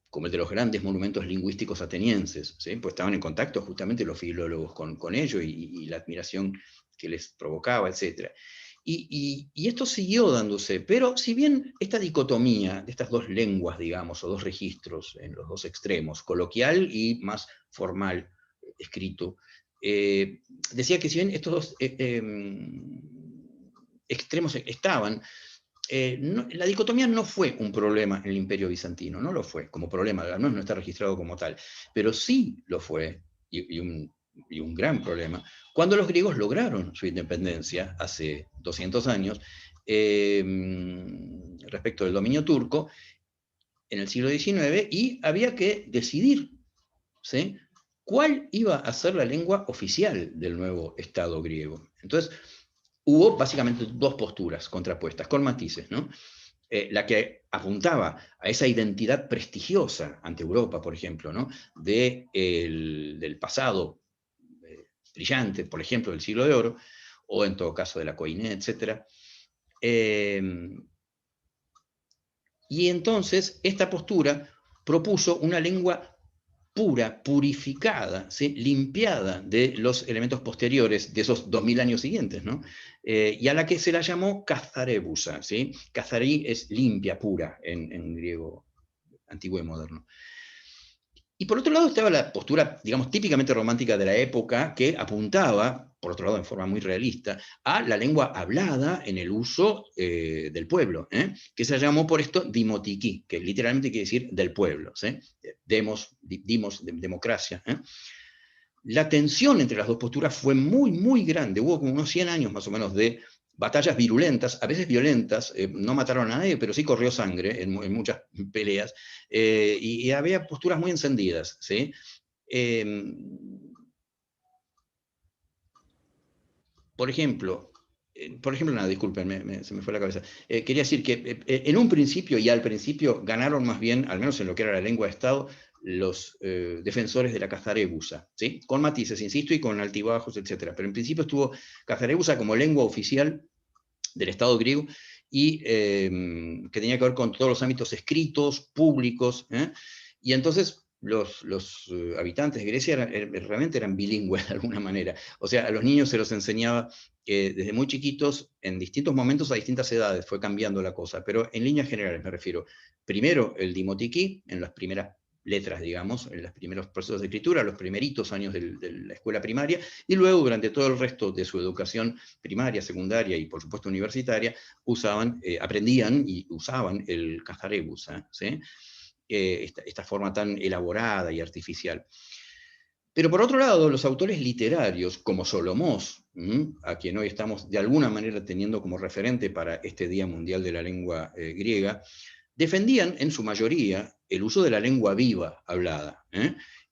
como el de los grandes monumentos lingüísticos atenienses, ¿sí? Pues estaban en contacto justamente los filólogos con ello y la admiración que les provocaba, etc. Y esto siguió dándose, pero si bien esta dicotomía de estas dos lenguas, digamos, o dos registros en los dos extremos, coloquial y más formal, escrito, decía que si bien estos dos extremos estaban, la dicotomía no fue un problema en el Imperio Bizantino, no lo fue como problema, al menos no está registrado como tal, pero sí lo fue, y un gran problema, cuando los griegos lograron su independencia hace 200 años, respecto del dominio turco, en el siglo XIX, y había que decidir, ¿sí?, cuál iba a ser la lengua oficial del nuevo Estado griego. Entonces, hubo básicamente dos posturas contrapuestas, con matices, ¿no? La que apuntaba a esa identidad prestigiosa ante Europa, por ejemplo, ¿no?, del pasado brillante, por ejemplo, del siglo de oro, o en todo caso de la Koiné, etc. Y entonces esta postura propuso una lengua pura, purificada, ¿sí?, limpiada de los elementos posteriores de esos 2000 años siguientes, ¿no? Y a la que se la llamó Kazarebusa, ¿sí? Kazarí es limpia, pura, en griego antiguo y moderno. Y por otro lado estaba la postura, digamos, típicamente romántica de la época, que apuntaba, por otro lado en forma muy realista, a la lengua hablada en el uso del pueblo, que se llamó por esto dimotiki, que literalmente quiere decir del pueblo, ¿sí? Dimos, democracia. La tensión entre las dos posturas fue muy, muy grande. Hubo como unos 100 años más o menos de batallas virulentas, a veces violentas, no mataron a nadie, pero sí corrió sangre en muchas peleas, y había posturas muy encendidas, ¿sí? Por ejemplo, nada, disculpen, se me fue la cabeza. Quería decir que en un principio y al principio ganaron más bien, al menos en lo que era la lengua de Estado, los defensores de la Kazarebusa, ¿sí? Con matices, insisto, y con altibajos, etc. Pero en principio estuvo Kazarebusa como lengua oficial del Estado griego y que tenía que ver con todos los ámbitos escritos, públicos, y entonces los habitantes de Grecia realmente eran bilingües de alguna manera. O sea, a los niños se los enseñaba desde muy chiquitos, en distintos momentos, a distintas edades, fue cambiando la cosa, pero en líneas generales me refiero. Primero el dimotiki, en las primeras letras, digamos, en los primeros procesos de escritura, los primeritos años de la escuela primaria, y luego durante todo el resto de su educación primaria, secundaria y por supuesto universitaria, aprendían y usaban el Kazarebusa, ¿sí? Esta forma tan elaborada y artificial. Pero por otro lado, los autores literarios, como Solomós, a quien hoy estamos de alguna manera teniendo como referente para este Día Mundial de la Lengua Griega, defendían en su mayoría el uso de la lengua viva hablada.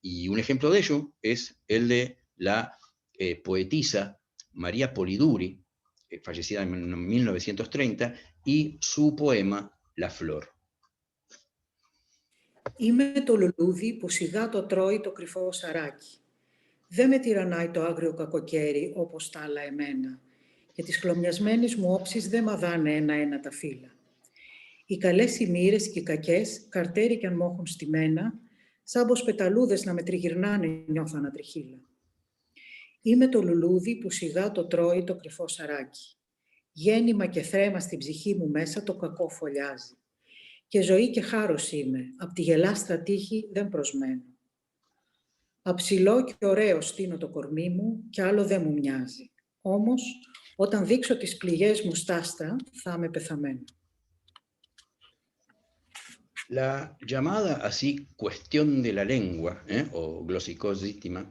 Y un ejemplo de ello es el de la poetisa María Polidori, fallecida en 1930, y su poema La Flor. Είμαι το λουλούδι που σιγά το τρώει το κρυφό σαράκι. Δεν με τυραννάει το άγριο κακοκαίρι όπως τα άλλα εμένα, και τις χλωμιασμένες μου όψεις δεν μαδάνε ένα-ένα τα φύλλα. Οι καλές οι μοίρες και οι κακές, καρτέρι κι αν μ' έχουν στημένα, σαν πως πεταλούδες να με τριγυρνάνε νιώθω ανατριχύλα. Είμαι το λουλούδι που σιγά το τρώει το κρυφό σαράκι. Γέννημα και θρέμα στην ψυχή μου μέσα το κακό φωλιάζει. Και ζωή και χάρος είμαι, απ' τη γελάστρα τύχη δεν προσμένω. Αψηλό και ωραίο στείνω το κορμί μου κι άλλο δεν μου μοιάζει. Όμως, όταν δείξω τις πληγές μου στα άστρα, θα είμαι πεθαμένο. La llamada así cuestión de la lengua, o glosicóstima,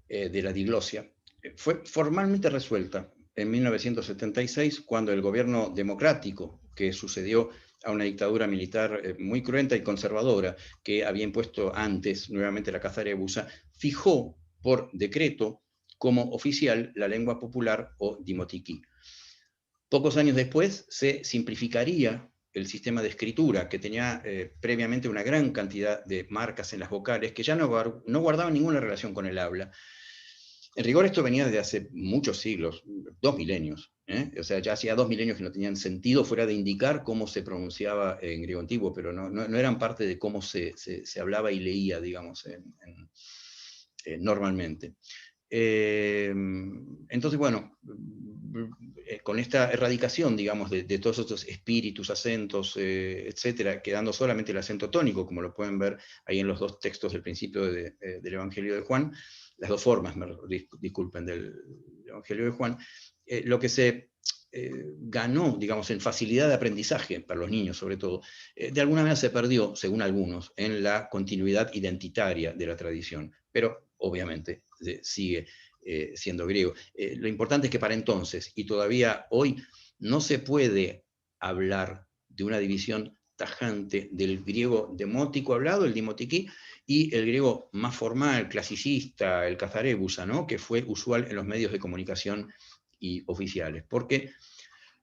de la diglosia, fue formalmente resuelta en 1976, cuando el gobierno democrático que sucedió a una dictadura militar muy cruenta y conservadora que había impuesto antes nuevamente la cazarebusa, fijó por decreto como oficial la lengua popular o dimotiquí. Pocos años después se simplificaría el sistema de escritura, que tenía previamente una gran cantidad de marcas en las vocales que ya no guardaban ninguna relación con el habla. En rigor esto venía desde hace muchos siglos, 2 milenios, o sea, ya hacía 2 milenios que no tenían sentido fuera de indicar cómo se pronunciaba en griego antiguo, pero no eran parte de cómo se hablaba y leía, digamos, normalmente. Entonces, bueno, con esta erradicación, digamos, de todos estos espíritus, acentos, etcétera, quedando solamente el acento tónico, como lo pueden ver ahí en los dos textos del principio del Evangelio de Juan, las dos formas, disculpen, del Evangelio de Juan, lo que se ganó, digamos, en facilidad de aprendizaje para los niños, sobre todo, de alguna manera se perdió, según algunos, en la continuidad identitaria de la tradición, pero obviamente sigue siendo griego. Lo importante es que para entonces, y todavía hoy, no se puede hablar de una división tajante del griego demótico hablado, el dimotiquí, y el griego más formal, clasicista, el cazarebusa, ¿no? Que fue usual en los medios de comunicación y oficiales, porque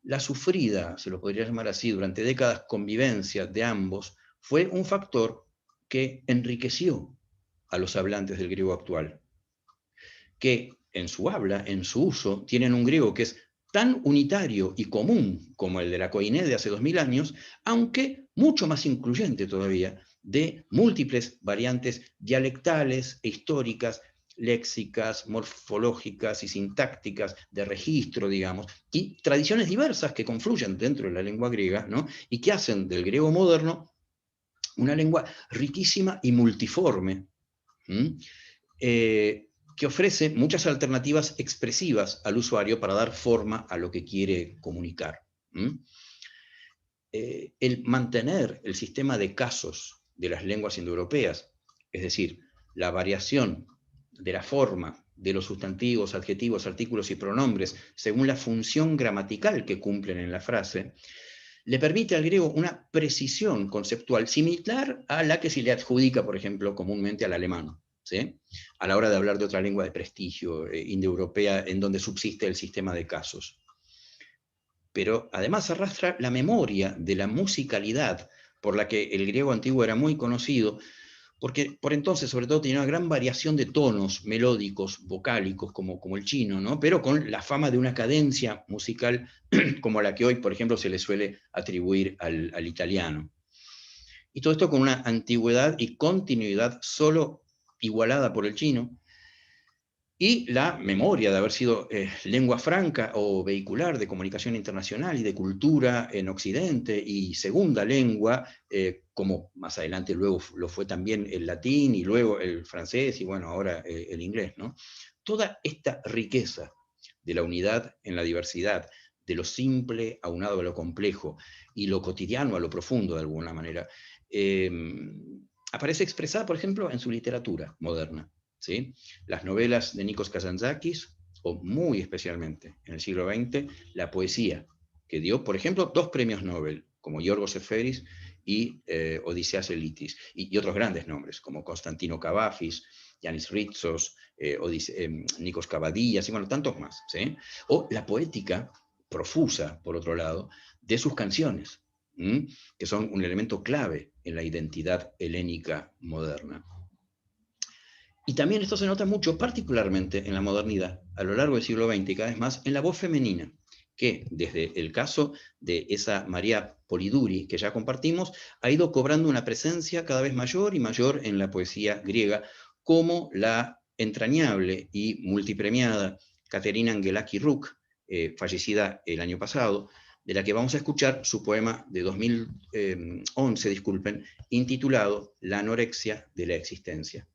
la sufrida, se lo podría llamar así, durante décadas convivencia de ambos, fue un factor que enriqueció a los hablantes del griego actual, que en su habla, en su uso, tienen un griego que es tan unitario y común como el de la Koiné de hace 2000 años, aunque mucho más incluyente todavía, de múltiples variantes dialectales e históricas, léxicas, morfológicas y sintácticas, de registro, digamos, y tradiciones diversas que confluyen dentro de la lengua griega, ¿no? Y que hacen del griego moderno una lengua riquísima y multiforme, que ofrece muchas alternativas expresivas al usuario para dar forma a lo que quiere comunicar. El mantener el sistema de casos de las lenguas indoeuropeas, es decir, la variación de la forma de los sustantivos, adjetivos, artículos y pronombres según la función gramatical que cumplen en la frase, le permite al griego una precisión conceptual similar a la que se le adjudica, por ejemplo, comúnmente al alemán, ¿sí? A la hora de hablar de otra lengua de prestigio indoeuropea en donde subsiste el sistema de casos. Pero además arrastra la memoria de la musicalidad por la que el griego antiguo era muy conocido, porque por entonces sobre todo tenía una gran variación de tonos melódicos, vocálicos, como el chino, ¿no? Pero con la fama de una cadencia musical como la que hoy, por ejemplo, se le suele atribuir al italiano. Y todo esto con una antigüedad y continuidad solo igualada por el chino, y la memoria de haber sido lengua franca o vehicular de comunicación internacional y de cultura en Occidente, y segunda lengua, como más adelante luego lo fue también el latín, y luego el francés, y bueno, ahora el inglés, ¿no? Toda esta riqueza de la unidad en la diversidad, de lo simple aunado a lo complejo, y lo cotidiano a lo profundo de alguna manera, aparece expresada, por ejemplo, en su literatura moderna. ¿Sí? Las novelas de Nikos Kazantzakis, o muy especialmente en el siglo XX, la poesía, que dio, por ejemplo, 2 premios Nobel, como Yorgos Seferis y Odysseas Elitis, y otros grandes nombres, como Constantino Kavafis, Yanis Ritsos, Nikos Kavadías, y bueno, tantos más. ¿Sí? O la poética profusa, por otro lado, de sus canciones, que son un elemento clave en la identidad helénica moderna. Y también esto se nota mucho, particularmente en la modernidad, a lo largo del siglo XX y cada vez más, en la voz femenina, que desde el caso de esa María Polidori que ya compartimos, ha ido cobrando una presencia cada vez mayor y mayor en la poesía griega, como la entrañable y multipremiada Katerina Angelaki Ruk, fallecida el año pasado, de la que vamos a escuchar su poema de 2011, disculpen, intitulado La anorexia de la existencia.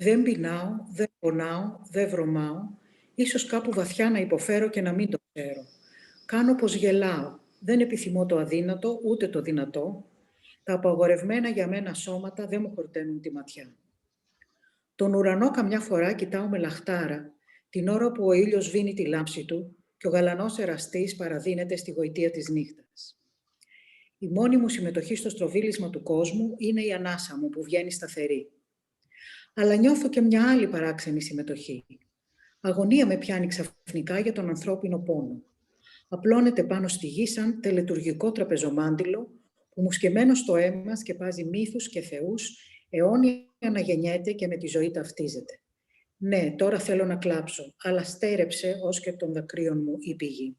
Δεν πεινάω, δεν πονάω, δεν βρωμάω, ίσως κάπου βαθιά να υποφέρω και να μην το ξέρω. Κάνω πως γελάω, δεν επιθυμώ το αδύνατο, ούτε το δυνατό. Τα απαγορευμένα για μένα σώματα δεν μου χορταίνουν τη ματιά. Τον ουρανό καμιά φορά κοιτάω με λαχτάρα, την ώρα που ο ήλιος σβήνει τη λάμψη του και ο γαλανός εραστής παραδίνεται στη γοητεία της νύχτας. Η μόνη μου συμμετοχή στο στροβίλισμα του κόσμου είναι η ανάσα μου που βγαίνει σταθερή. Αλλά νιώθω και μια άλλη παράξενη συμμετοχή. Αγωνία με πιάνει ξαφνικά για τον ανθρώπινο πόνο. Απλώνεται πάνω στη γη σαν τελετουργικό τραπεζομάντιλο που μουσκεμένο στο αίμα σκεπάζει μύθους και θεούς, αιώνια αναγεννιέται και με τη ζωή ταυτίζεται. Ναι, τώρα θέλω να κλάψω, αλλά στέρεψε ως και των δακρύων μου η πηγή.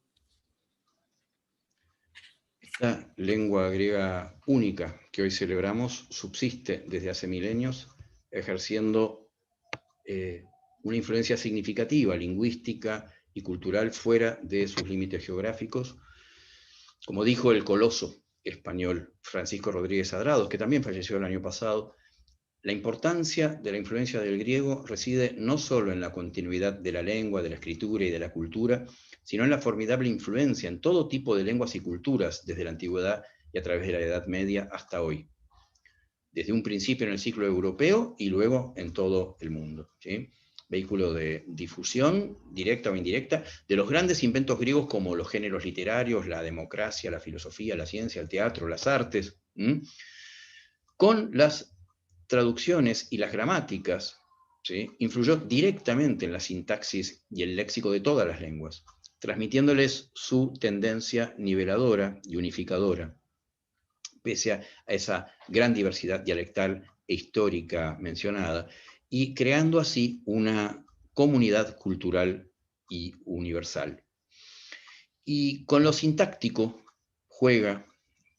Esta lengua griega única que hoy celebramos subsiste desde hace milenios, ejerciendo una influencia significativa, lingüística y cultural fuera de sus límites geográficos. Como dijo el coloso español Francisco Rodríguez Adrados, que también falleció el año pasado, la importancia de la influencia del griego reside no solo en la continuidad de la lengua, de la escritura y de la cultura, sino en la formidable influencia en todo tipo de lenguas y culturas desde la antigüedad y a través de la Edad Media hasta hoy. Desde un principio en el ciclo europeo y luego en todo el mundo, ¿sí? Vehículo de difusión, directa o indirecta, de los grandes inventos griegos como los géneros literarios, la democracia, la filosofía, la ciencia, el teatro, las artes, con las traducciones y las gramáticas, ¿sí? Influyó directamente en la sintaxis y el léxico de todas las lenguas, transmitiéndoles su tendencia niveladora y unificadora, pese a esa gran diversidad dialectal e histórica mencionada, y creando así una comunidad cultural y universal. Y con lo sintáctico juega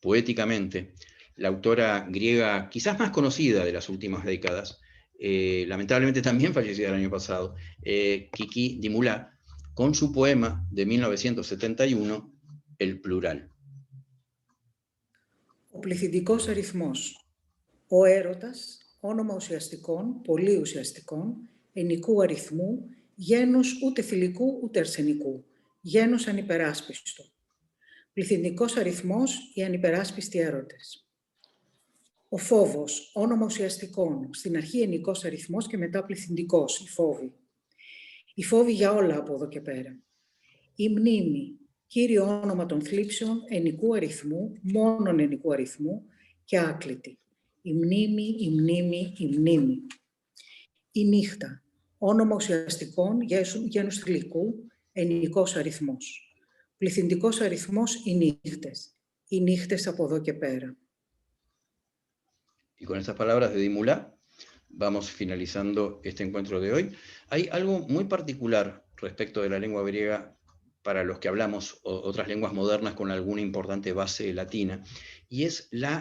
poéticamente la autora griega quizás más conocida de las últimas décadas, lamentablemente también fallecida el año pasado, Kiki Dimulá, con su poema de 1971, El plural. Ο πληθυντικός αριθμός. Ο έρωτας, όνομα ουσιαστικών, πολύ ουσιαστικών, ενικού αριθμού, γένους ούτε θηλυκού ούτε αρσενικού, γένους ανυπεράσπιστο. Πληθυντικός αριθμός, οι ανυπεράσπιστοι έρωτες. Ο φόβος, όνομα ουσιαστικών, στην αρχή ενικός αριθμός και μετά πληθυντικός, οι φόβοι. Οι φόβοι για όλα από εδώ και πέρα. Η μνήμη, κύριο όνομα των θλίψεων ενικού αριθμού, μόνον ενικού αριθμού και άκλητη. Η μνήμη, η μνήμη, η μνήμη. Η νύχτα, όνομα ουσιαστικών γένους θηλυκού, ενικός αριθμός. Πληθυντικός αριθμός, οι νύχτες. Οι νύχτες από εδώ και πέρα. Y con estas palabras de Dimulá vamos finalizando este encuentro de hoy. Hay algo muy particular respecto de la lengua griega para los que hablamos otras lenguas modernas con alguna importante base latina, y es la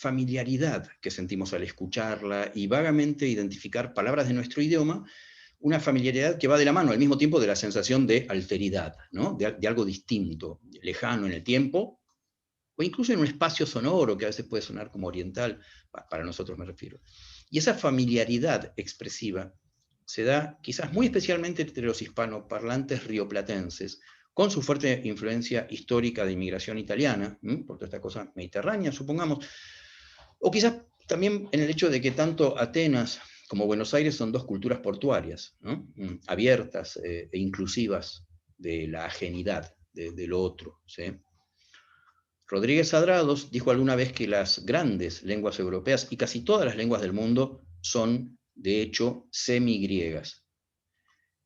familiaridad que sentimos al escucharla y vagamente identificar palabras de nuestro idioma, una familiaridad que va de la mano al mismo tiempo de la sensación de alteridad, ¿no? de algo distinto, lejano en el tiempo, o incluso en un espacio sonoro que a veces puede sonar como oriental, para nosotros me refiero. Y esa familiaridad expresiva se da quizás muy especialmente entre los hispanoparlantes rioplatenses, con su fuerte influencia histórica de inmigración italiana, por toda esta cosa mediterránea, supongamos, o quizás también en el hecho de que tanto Atenas como Buenos Aires son dos culturas portuarias, ¿no? Abiertas e inclusivas de la ajenidad, de lo otro, ¿sí? Rodríguez Adrados dijo alguna vez que las grandes lenguas europeas y casi todas las lenguas del mundo son, de hecho, semigriegas.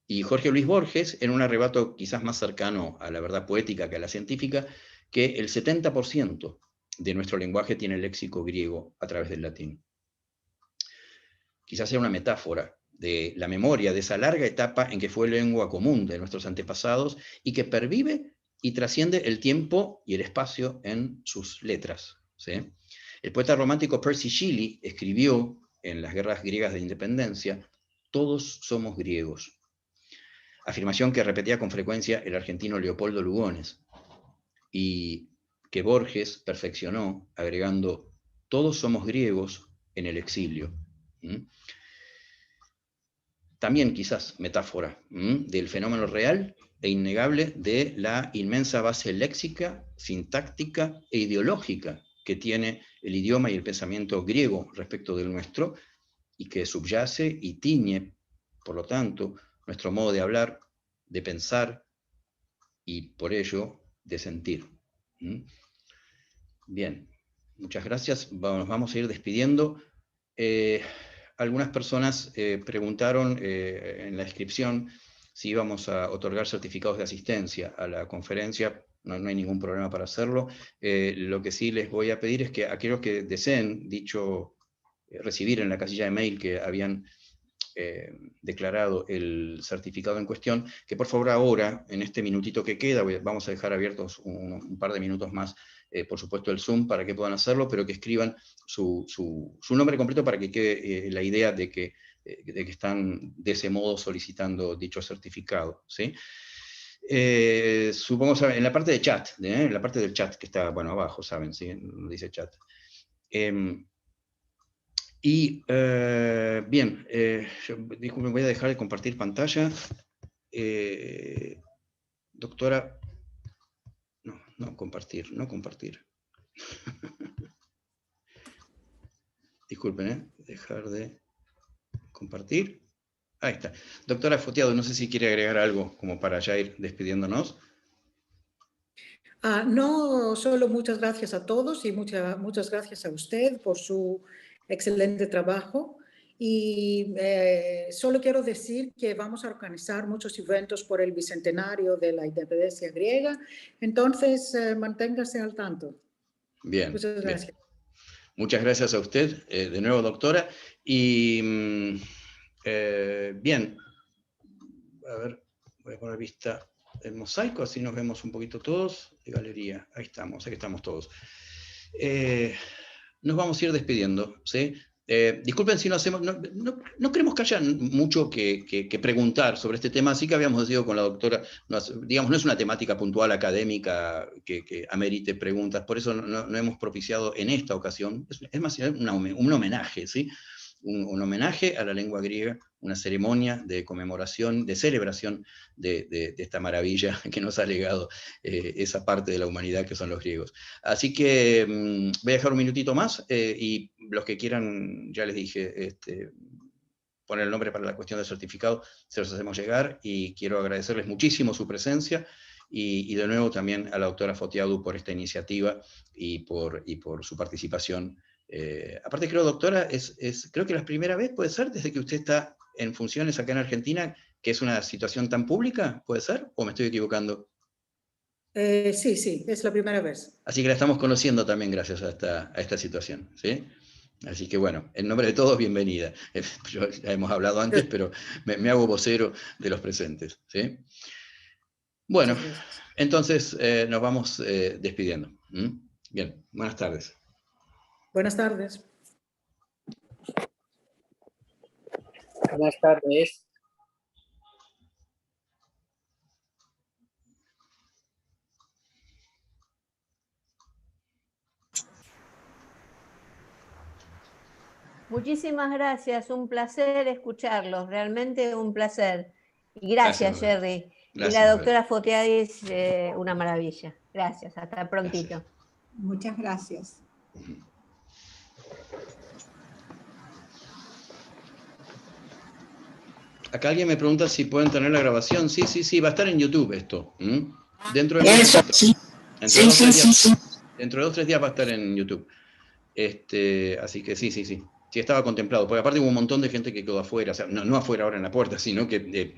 Y Jorge Luis Borges, en un arrebato quizás más cercano a la verdad poética que a la científica, que el 70% de nuestro lenguaje tiene el léxico griego a través del latín. Quizás sea una metáfora de la memoria de esa larga etapa en que fue lengua común de nuestros antepasados y que pervive y trasciende el tiempo y el espacio en sus letras, ¿sí? El poeta romántico Percy Shelley escribió en las guerras griegas de independencia: todos somos griegos. Afirmación que repetía con frecuencia el argentino Leopoldo Lugones, y que Borges perfeccionó agregando: todos somos griegos en el exilio. también quizás metáfora del fenómeno real e innegable de la inmensa base léxica, sintáctica e ideológica que tiene el idioma y el pensamiento griego respecto del nuestro, y que subyace y tiñe, por lo tanto, nuestro modo de hablar, de pensar y, por ello, de sentir. Bien, muchas gracias. Nos vamos a ir despidiendo. Algunas personas preguntaron en la descripción si íbamos a otorgar certificados de asistencia a la conferencia. No hay ningún problema para hacerlo. Lo que sí les voy a pedir es que aquellos que deseen recibir en la casilla de mail que habían declarado el certificado en cuestión, que por favor ahora, en este minutito que queda, vamos a dejar abiertos un par de minutos más, por supuesto el Zoom para que puedan hacerlo, pero que escriban su nombre completo para que quede la idea de que están de ese modo solicitando dicho certificado, ¿sí? Supongo, en la parte de chat, en la parte del chat que está, bueno, abajo, saben, ¿sí? Dice chat. Bien, disculpen, voy a dejar de compartir pantalla. Doctora, no compartir. Disculpen, dejar de compartir. Ahí está. Doctora Fotiado, no sé si quiere agregar algo como para ya ir despidiéndonos. No, solo muchas gracias a todos y muchas gracias a usted por su excelente trabajo. Y solo quiero decir que vamos a organizar muchos eventos por el bicentenario de la independencia griega. Entonces, manténgase al tanto. Bien. Muchas gracias. Bien. Muchas gracias a usted, de nuevo, doctora. Y bien, a ver, voy a poner vista el mosaico, así nos vemos un poquito todos, de galería. Ahí estamos, aquí estamos todos. Nos vamos a ir despidiendo, ¿sí? Disculpen si no hacemos, no creemos que haya mucho que preguntar sobre este tema, así que habíamos decidido con la doctora, digamos, no es una temática puntual académica que amerite preguntas, por eso no hemos propiciado en esta ocasión, es más un homenaje, ¿sí? Un homenaje a la lengua griega, una ceremonia de conmemoración, de celebración de esta maravilla que nos ha legado esa parte de la humanidad que son los griegos. Así que voy a dejar un minutito más y los que quieran, ya les dije, poner el nombre para la cuestión del certificado, se los hacemos llegar y quiero agradecerles muchísimo su presencia y de nuevo también a la doctora Fotiadu por esta iniciativa y por su participación. Aparte creo, doctora, creo que la primera vez puede ser desde que usted está en funciones acá en Argentina, que es una situación tan pública, ¿puede ser? ¿O me estoy equivocando? Sí, es la primera vez. Así que la estamos conociendo también gracias a esta situación, ¿sí? Así que bueno, en nombre de todos, bienvenida. Ya hemos hablado antes, pero me hago vocero de los presentes, ¿sí? Bueno, entonces nos vamos despidiendo. Bien, buenas tardes. Buenas tardes. Buenas tardes. Muchísimas gracias, un placer escucharlos, realmente un placer. Y gracias, Jerry. Gracias, y la doctora Fotiadis, una maravilla. Gracias, hasta prontito. Gracias. Muchas gracias. Acá alguien me pregunta si pueden tener la grabación. Sí, va a estar en YouTube esto. Dentro de Eso, sí. Dentro de 2 o 3 días va a estar en YouTube. Así que sí. Sí, estaba contemplado, porque aparte hubo un montón de gente que quedó afuera, o sea, no afuera ahora en la puerta, sino que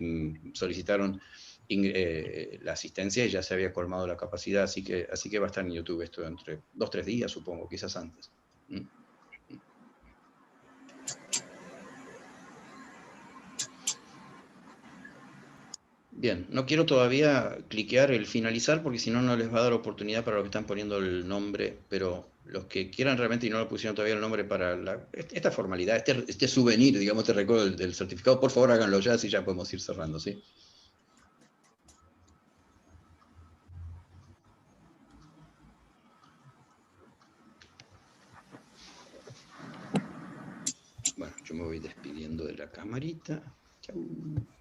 solicitaron la asistencia y ya se había colmado la capacidad, así que va a estar en YouTube esto entre 2 o 3 días, supongo, quizás antes. Bien, no quiero todavía cliquear el finalizar porque si no, no les va a dar oportunidad para los que están poniendo el nombre, pero los que quieran realmente y no lo pusieron todavía el nombre para esta formalidad, este souvenir, digamos, este recuerdo del certificado, por favor háganlo ya, así ya podemos ir cerrando, ¿sí? Bueno, yo me voy despidiendo de la camarita. Gracias.